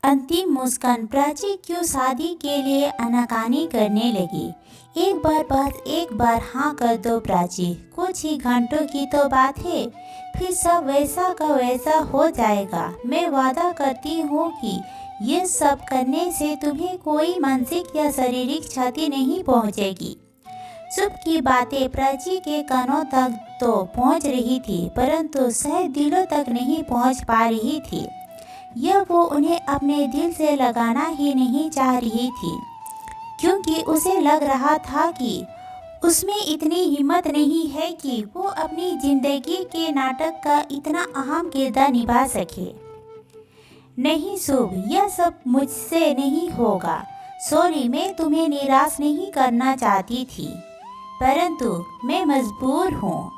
अंतिम मुस्कान। प्राची क्यों शादी के लिए आनाकानी करने लगी। एक बार बस एक बार हाँ कर दो प्राची, कुछ ही घंटों की तो बात है, फिर सब वैसा का वैसा हो जाएगा। मैं वादा करती हूँ कि ये सब करने से तुम्हें कोई मानसिक या शारीरिक क्षति नहीं पहुँचेगी। शुभ की बातें प्राची के कानों तक तो पहुँच रही थी, परंतु शायद दिलों तक नहीं पहुँच पा रही थी। यह वो उन्हें अपने दिल से लगाना ही नहीं चाह रही थी, क्योंकि उसे लग रहा था कि उसमें इतनी हिम्मत नहीं है कि वो अपनी जिंदगी के नाटक का इतना अहम किरदार निभा सके। नहीं शुभ, यह सब मुझसे नहीं होगा। सॉरी, मैं तुम्हें निराश नहीं करना चाहती थी, परंतु मैं मजबूर हूँ।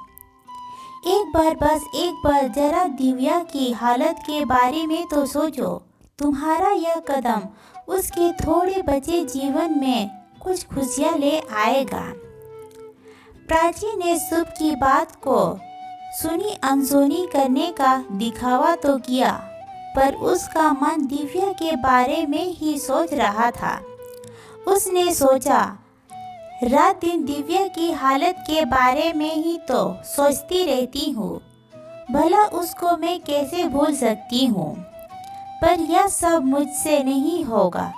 एक बार बस एक बार जरा दिव्या की हालत के बारे में तो सोचो। तुम्हारा यह कदम उसके थोड़े बचे जीवन में कुछ खुशियाँ ले आएगा। प्राची ने शुभ की बात को सुनी अनसुनी करने का दिखावा तो किया, पर उसका मन दिव्या के बारे में ही सोच रहा था। उसने सोचा, रात दिन दिव्या की हालत के बारे में ही तो सोचती रहती हूँ, भला उसको मैं कैसे भूल सकती हूँ। पर यह सब मुझसे नहीं होगा।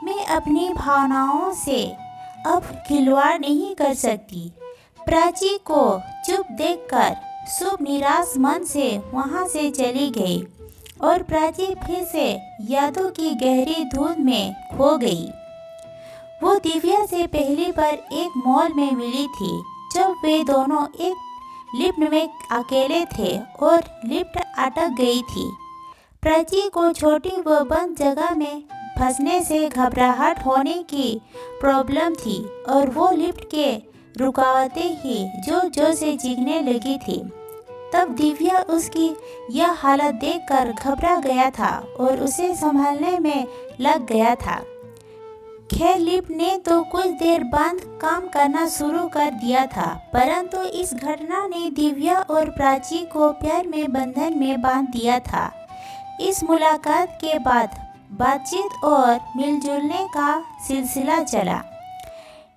मैं अपनी भावनाओं से अब खिलवाड़ नहीं कर सकती। प्राची को चुप देखकर शुभ निराश मन से वहाँ से चली गई और प्राची फिर से यादों की गहरी धुंध में खो गई। वो दिव्या से पहली बार एक मॉल में मिली थी, जब वे दोनों एक लिफ्ट में अकेले थे और लिफ्ट अटक गई थी। प्राची को छोटी व बंद जगह में फंसने से घबराहट होने की प्रॉब्लम थी और वो लिफ्ट के रुकावटे ही जोर जोर से चीखने लगी थी। तब दिव्या उसकी यह हालत देखकर घबरा गया था और उसे संभालने में लग गया था। खैर, लिफ्ट ने तो कुछ देर बाद काम करना शुरू कर दिया था, परंतु इस घटना ने दिव्या और प्राची को प्यार में बंधन में बांध दिया था। इस मुलाकात के बाद बातचीत और मिलजुलने का सिलसिला चला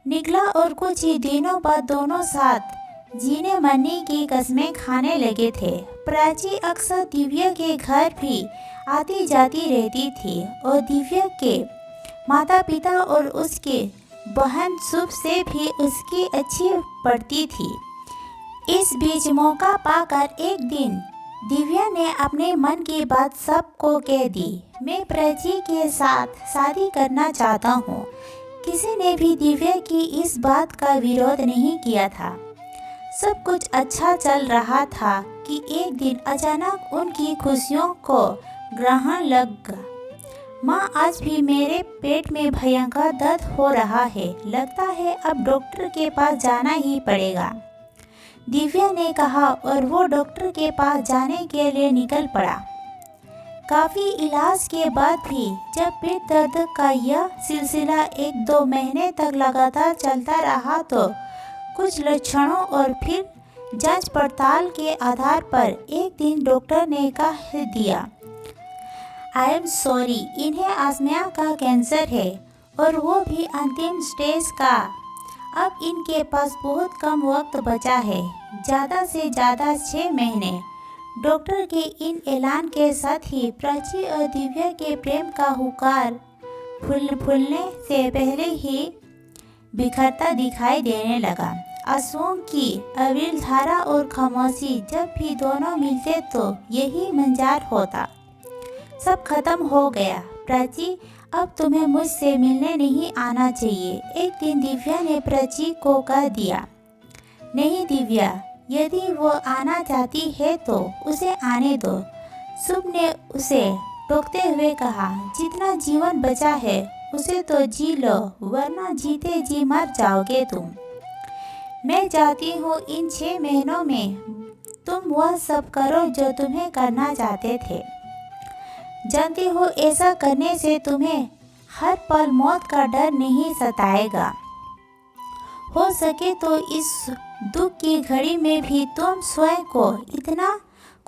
निकला और कुछ ही दिनों बाद दोनों साथ जीने मरने की कस्में खाने लगे थे। प्राची अक्सर दिव्या के घर भी आती जाती रहती थी और दिव्या के माता पिता और उसके बहन शुभ से भी उसकी अच्छी पड़ती थी। इस बीच मौका पाकर एक दिन दिव्या ने अपने मन की बात सबको कह दी। मैं प्राची के साथ शादी करना चाहता हूँ। किसी ने भी दिव्या की इस बात का विरोध नहीं किया था। सब कुछ अच्छा चल रहा था कि एक दिन अचानक उनकी खुशियों को ग्रहण लगा। माँ, आज भी मेरे पेट में भयंकर दर्द हो रहा है। लगता है अब डॉक्टर के पास जाना ही पड़ेगा, दिव्या ने कहा और वो डॉक्टर के पास जाने के लिए निकल पड़ा। काफ़ी इलाज के बाद भी जब पेट दर्द का यह सिलसिला 1-2 महीने तक लगातार चलता रहा तो कुछ लक्षणों और फिर जांच पड़ताल के आधार पर एक दिन डॉक्टर ने कह दिया, आई एम सॉरी, इन्हें आस्मा का कैंसर है और वो भी अंतिम स्टेज का। अब इनके पास बहुत कम वक्त बचा है, ज़्यादा से ज़्यादा 6 महीने। डॉक्टर के इन ऐलान के साथ ही प्राची और दिव्या के प्रेम का हुंकार फूलने से पहले ही बिखरता दिखाई देने लगा। आंसुओं की अविरल धारा और खामोशी, जब भी दोनों मिलते तो यही मंजार होता। सब खत्म हो गया प्राची, अब तुम्हें मुझसे मिलने नहीं आना चाहिए, एक दिन दिव्या ने प्राची को कह दिया। नहीं दिव्या, यदि वो आना चाहती है तो उसे आने दो, शुभ ने उसे टोकते हुए कहा। जितना जीवन बचा है उसे तो जी लो, वरना जीते जी मर जाओगे तुम। मैं चाहती हूँ इन 6 महीनों में तुम वह सब करो जो तुम्हें करना चाहते थे। जानती हो, ऐसा करने से तुम्हें हर पल मौत का डर नहीं सताएगा। हो सके तो इस दुख की घड़ी में भी तुम स्वयं को इतना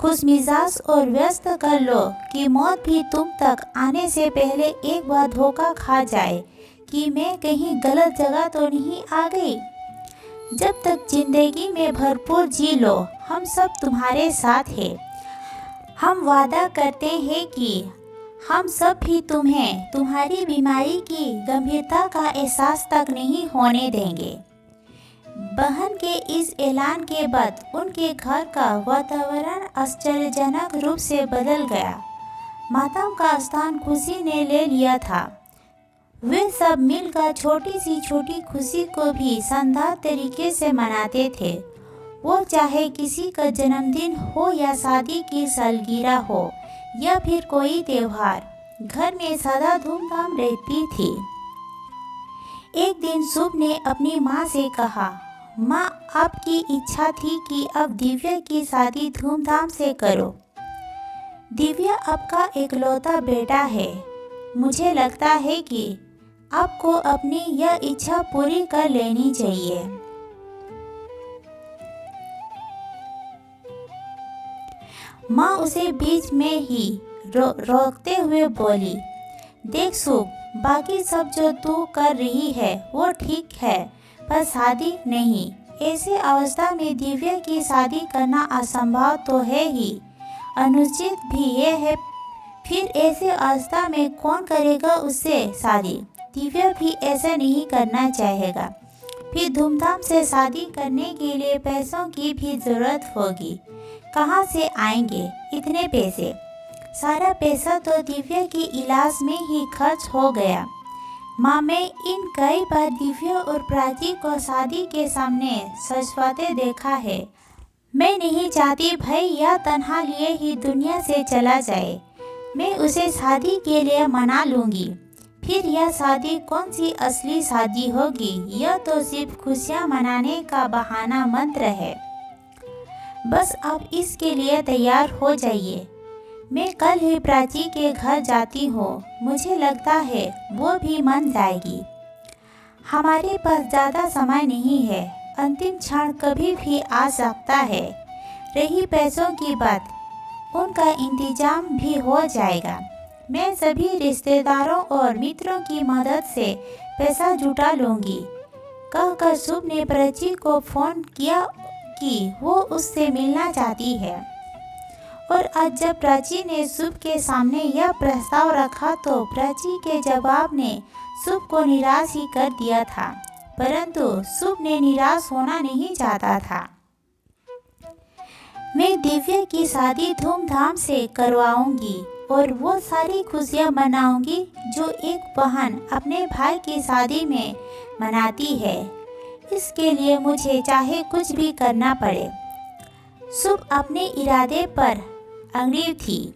खुशमिजाज और व्यस्त कर लो कि मौत भी तुम तक आने से पहले एक बार धोखा खा जाए कि मैं कहीं गलत जगह तो नहीं आ गई। जब तक जिंदगी में भरपूर जी लो, हम सब तुम्हारे साथ हैं। हम वादा करते हैं कि हम सब भी तुम्हें तुम्हारी बीमारी की गंभीरता का एहसास तक नहीं होने देंगे। बहन के इस ऐलान के बाद उनके घर का वातावरण आश्चर्यजनक रूप से बदल गया। मातम का स्थान खुशी ने ले लिया था। वे सब मिलकर छोटी खुशी को भी शानदार तरीके से मनाते थे। वो चाहे किसी का जन्मदिन हो या शादी की सालगिरह हो या फिर कोई त्योहार, घर में सदा धूमधाम रहती थी। एक दिन शुभ ने अपनी माँ से कहा, माँ, आपकी इच्छा थी कि अब दिव्या की शादी धूमधाम से करो। दिव्या आपका इकलौता बेटा है। मुझे लगता है कि आपको अपनी यह इच्छा पूरी कर लेनी चाहिए। माँ उसे बीच में ही रोकते हुए बोली, देख शुभ, बाकी सब जो तू कर रही है वो ठीक है, पर शादी नहीं। ऐसे अवस्था में दिव्या की शादी करना असंभव तो है ही, अनुचित भी ये है। फिर ऐसे अवस्था में कौन करेगा उससे शादी? दिव्या भी ऐसा नहीं करना चाहेगा। फिर धूमधाम से शादी करने के लिए पैसों की भी ज़रूरत होगी। कहाँ से आएंगे इतने पैसे? सारा पैसा तो दिव्या के इलाज में ही खर्च हो गया। माँ, मैं इन कई बार दिव्या और प्राची को शादी के सामने सजवाते देखा है। मैं नहीं चाहती भाई यह तन्हा लिए ही दुनिया से चला जाए। मैं उसे शादी के लिए मना लूँगी। फिर यह शादी कौन सी असली शादी होगी? यह तो सिर्फ खुशियाँ मनाने का बहाना मंत्र है। बस आप इसके लिए तैयार हो जाइए। मैं कल ही प्राची के घर जाती हूँ। मुझे लगता है वो भी मान जाएगी। हमारे पास ज़्यादा समय नहीं है। अंतिम क्षण कभी भी आ सकता है। रही पैसों की बात, उनका इंतजाम भी हो जाएगा। मैं सभी रिश्तेदारों और मित्रों की मदद से पैसा जुटा लूँगी। कहकर शुभ ने प्राची को फ़ोन किया कि वो उससे मिलना चाहती है। और आज जब प्राची ने शुभ के सामने यह प्रस्ताव रखा तो प्राची के जवाब ने शुभ को निराश ही कर दिया था। परंतु शुभ ने निराश होना नहीं चाहता था। मैं दिव्या की शादी धूमधाम से करवाऊंगी और वो सारी खुशियाँ मनाऊंगी जो एक बहन अपने भाई की शादी में मनाती है। इसके लिए मुझे चाहे कुछ भी करना पड़े। शुभ अपने इरादे पर अड़ी थी।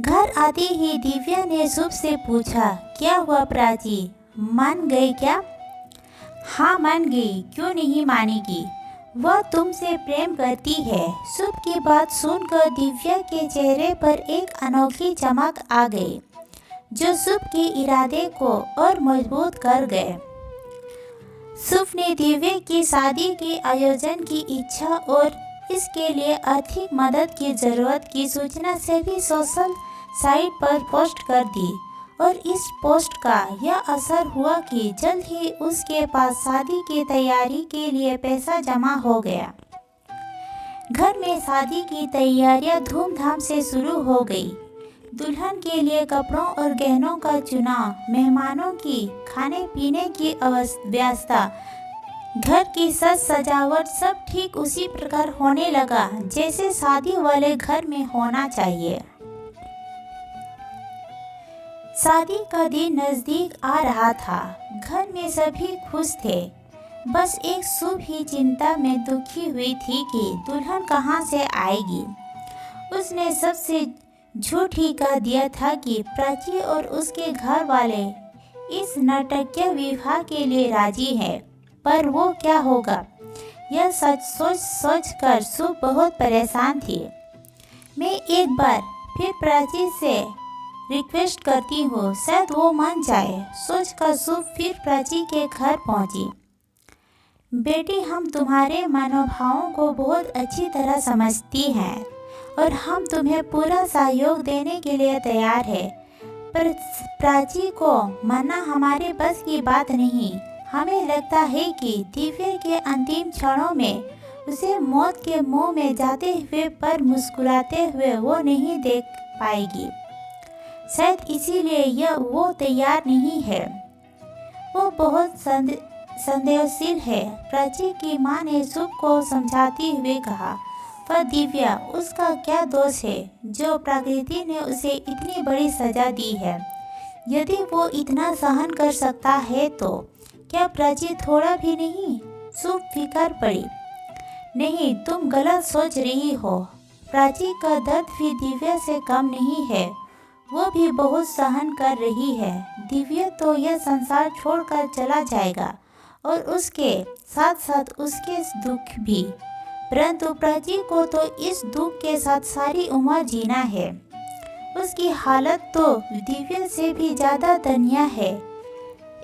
घर आते ही दिव्या ने शुभ से पूछा, क्या हुआ प्राची, मान गई क्या? हाँ मान गई, क्यों नहीं मानेगी? वह तुमसे प्रेम करती है। शुभ की बात सुनकर दिव्या के चेहरे पर एक अनोखी चमक आ गई जो शुभ के इरादे को और मजबूत कर गए। शुभ ने दिव्या की शादी के आयोजन की इच्छा और इसके लिए आर्थिक मदद की ज़रूरत की सूचना सभी सोशल साइट पर पोस्ट कर दी और इस पोस्ट का यह असर हुआ कि जल्द ही उसके पास शादी की तैयारी के लिए पैसा जमा हो गया। घर में शादी की तैयारियां धूमधाम से शुरू हो गई। दुल्हन के लिए कपड़ों और गहनों का चुनाव, मेहमानों की खाने पीने की व्यवस्था, घर की सजावट सब ठीक उसी प्रकार होने लगा जैसे शादी वाले घर में होना चाहिए। शादी का दिन नजदीक आ रहा था। घर में सभी खुश थे। बस एक शुभ ही चिंता में दुखी हुई थी कि दुल्हन कहाँ से आएगी। उसने सबसे झूठ ही कह दिया था कि प्राची और उसके घर वाले इस नाटकीय विवाह के लिए राजी हैं। पर वो क्या होगा, यह सोच कर शुभ बहुत परेशान थी। मैं एक बार फिर प्राची से रिक्वेस्ट करती हूँ, शायद वो मान जाए। सोचकर शुभ फिर प्राची के घर पहुँची। बेटी, हम तुम्हारे मनोभावों को बहुत अच्छी तरह समझती हैं और हम तुम्हें पूरा सहयोग देने के लिए तैयार है। पर प्राची को मानना हमारे बस की बात नहीं। हमें लगता है कि दिव्या के अंतिम क्षणों में उसे मौत के मुंह में जाते हुए पर मुस्कुराते हुए वो नहीं देख पाएगी। शायद इसीलिए वो तैयार नहीं है। वो बहुत संदेहशील है। प्राची की माँ ने शुभ को समझाते हुए कहा, पर दिव्या, उसका क्या दोष है जो प्रकृति ने उसे इतनी बड़ी सजा दी है। यदि वो इतना सहन कर सकता है तो क्या प्राची थोड़ा भी नहीं? शुभ फिकर पड़ी। नहीं, तुम गलत सोच रही हो। प्राची का दर्द भी दिव्या से कम नहीं है। वो भी बहुत सहन कर रही है। दिव्या तो यह संसार छोड़कर चला जाएगा और उसके साथ साथ उसके दुख भी, परंतु प्राची को तो इस दुख के साथ सारी उम्र जीना है। उसकी हालत तो दिव्या से भी ज़्यादा दयनीय है।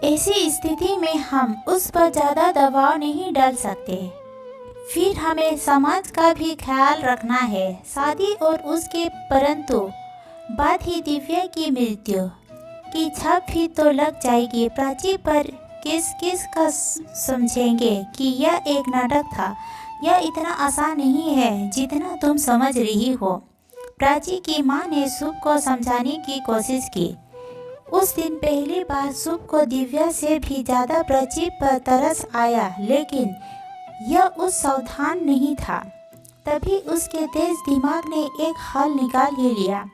ऐसी स्थिति में हम उस पर ज़्यादा दबाव नहीं डाल सकते। फिर हमें समाज का भी ख्याल रखना है। शादी और उसके परंतु बाद ही दिव्या की मृत्यु की छाप भी तो लग जाएगी। प्राची पर किस किस का समझेंगे कि यह एक नाटक था। यह इतना आसान नहीं है जितना तुम समझ रही हो। प्राची की माँ ने शुभ को समझाने की कोशिश की। उस दिन पहली बार शुभ को दिव्या से भी ज़्यादा प्राची पर तरस आया, लेकिन यह उस सावधान नहीं था। तभी उसके तेज दिमाग ने एक हल निकाल ही लिया।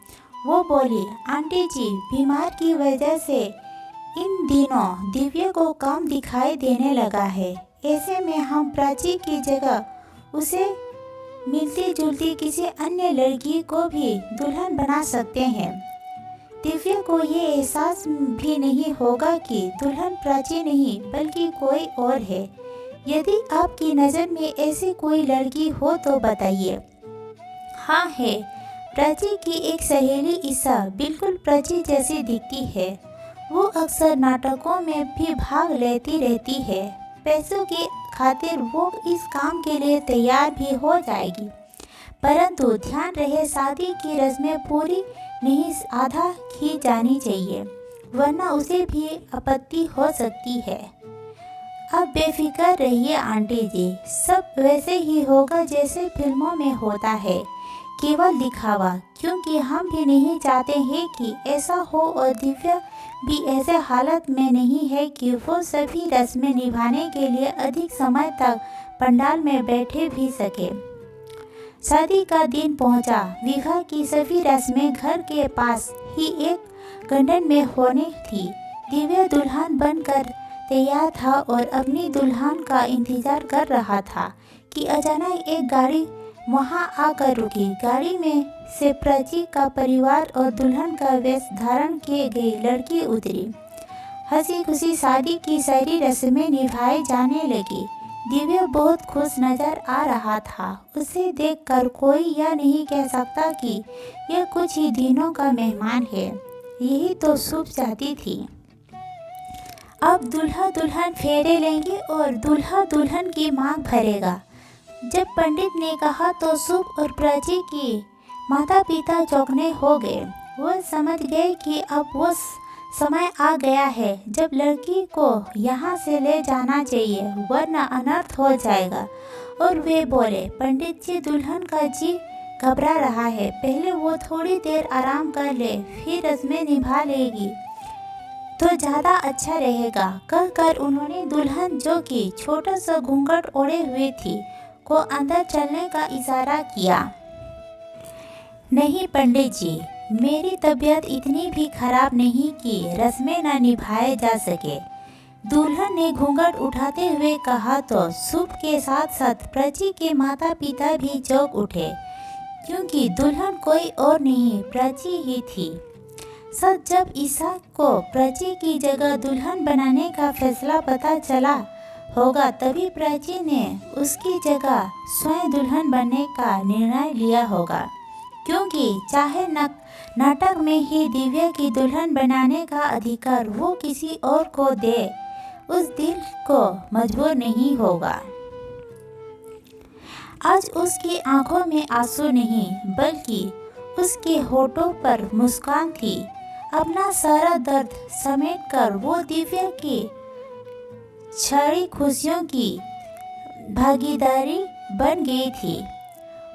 वो बोली, आंटी जी, बीमार की वजह से इन दिनों दिव्या को कम दिखाई देने लगा है। ऐसे में हम प्राची की जगह उसे मिलती जुलती किसी अन्य लड़की को भी दुल्हन बना सकते हैं। दिव्या को ये एहसास भी नहीं होगा कि दुल्हन प्राची नहीं बल्कि कोई और है। यदि आपकी नज़र में ऐसी कोई लड़की हो तो बताइए। हाँ है, प्राची की एक सहेली ईसा बिल्कुल प्राची जैसी दिखती है। वो अक्सर नाटकों में भी भाग लेती रहती है। पैसों की खातिर वो इस काम के लिए तैयार भी हो जाएगी, परंतु ध्यान रहे शादी की रस्में पूरी नहीं आधा की जानी चाहिए, वरना उसे भी आपत्ति हो सकती है। अब बेफिक्र रहिए आंटी जी, सब वैसे ही होगा जैसे फिल्मों में होता है, केवल दिखावा। क्योंकि हम भी नहीं चाहते हैं कि ऐसा हो और दिव्या भी ऐसे हालत में नहीं है कि वो सभी रस्में निभाने के लिए अधिक समय तक पंडाल में बैठे भी सके। शादी का दिन पहुंचा। विवाह की सभी रस्में घर के पास ही एक गार्डन में होनी थी। दिव्या दुल्हन बनकर तैयार था और अपनी दुल्हन का इंतजार कर रहा था कि अचानक एक गाड़ी वहां आकर रुकी। गाड़ी में से प्राची का परिवार और दुल्हन का वेश धारण किए गई लड़की उतरी। हंसी खुशी शादी की सारी रस्में निभाई जाने लगी। दिव्या बहुत खुश नजर आ रहा था। उसे देखकर कोई यह नहीं कह सकता कि यह कुछ ही दिनों का मेहमान है। यही तो शुभ चाहती थी। अब दूल्हा दुल्हन फेरे लेंगे और दूल्हा दुल्हन की मांग भरेगा। जब पंडित ने कहा तो शुभ और प्राची की माता पिता चौंकने हो गए। वो समझ गए कि अब वो समय आ गया है जब लड़की को यहाँ से ले जाना चाहिए, वरना अनर्थ हो जाएगा। और वे बोले, पंडित जी, दुल्हन का जी घबरा रहा है, पहले वो थोड़ी देर आराम कर ले, फिर रस्में निभा लेगी तो ज़्यादा अच्छा रहेगा। कहकर उन्होंने दुल्हन, जो कि छोटा सा घूंघट ओढ़े हुए थी, को अंदर चलने का इशारा किया। नहीं पंडित जी, मेरी तबीयत इतनी भी खराब नहीं कि रस्में न निभाए जा सके, दुल्हन ने घूंघट उठाते हुए कहा। तो शुभ के साथ साथ प्राची के माता पिता भी चौंक उठे, क्योंकि दुल्हन कोई और नहीं प्राची ही थी। सच जब ईसा को प्राची की जगह दुल्हन बनाने का फैसला पता चला होगा, तभी प्राची ने उसकी जगह स्वयं दुल्हन बनने का निर्णय लिया होगा। क्योंकि चाहे नाटक में ही दिव्या की दुल्हन बनाने का अधिकार वो किसी और को दे, उस दिल को मजबूर नहीं होगा। आज उसकी आंखों में आंसू नहीं बल्कि उसके होठों पर मुस्कान थी। अपना सारा दर्द समेटकर वो दिव्या की छड़ी खुशियों की भागीदारी बन गई थी।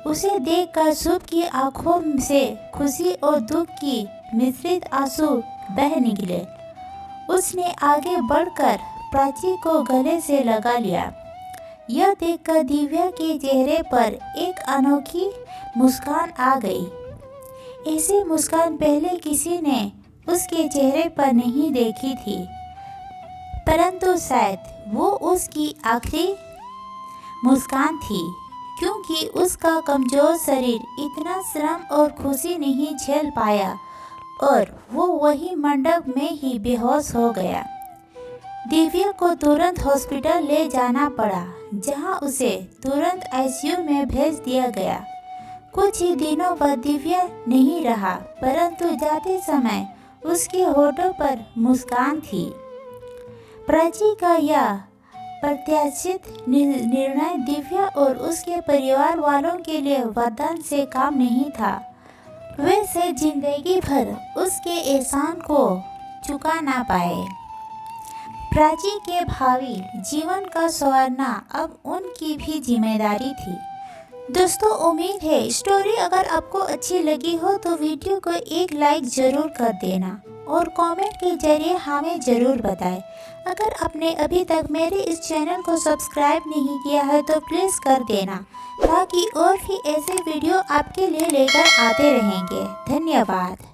उसे देखकर शुभ की आंखों से खुशी और दुख की मिश्रित आंसू बह निकले। उसने आगे बढ़कर प्राची को गले से लगा लिया। यह देखकर दिव्या के चेहरे पर एक अनोखी मुस्कान आ गई। ऐसी मुस्कान पहले किसी ने उसके चेहरे पर नहीं देखी थी, परंतु शायद वो उसकी आखिरी मुस्कान थी, क्योंकि उसका कमजोर शरीर इतना श्रम और खुशी नहीं झेल पाया और वो वही मंडप में ही बेहोश हो गया। दिव्या को तुरंत हॉस्पिटल ले जाना पड़ा, जहां उसे तुरंत आईसीयू में भेज दिया गया। कुछ ही दिनों बाद दिव्या नहीं रहा, परंतु जाते समय उसके होठों पर मुस्कान थी। प्राची का यह प्रत्याशित निर्णय दिव्या और उसके परिवार वालों के लिए वरदान से काम नहीं था। वे से जिंदगी भर उसके एहसान को चुका ना पाए। प्राची के भावी जीवन का संवारना अब उनकी भी जिम्मेदारी थी। दोस्तों, उम्मीद है स्टोरी अगर आपको अच्छी लगी हो तो वीडियो को एक लाइक ज़रूर कर देना और कमेंट के जरिए हमें ज़रूर बताएं। अगर आपने अभी तक मेरे इस चैनल को सब्सक्राइब नहीं किया है तो प्लीज़ कर देना, ताकि और भी ऐसे वीडियो आपके लिए लेकर आते रहेंगे। धन्यवाद।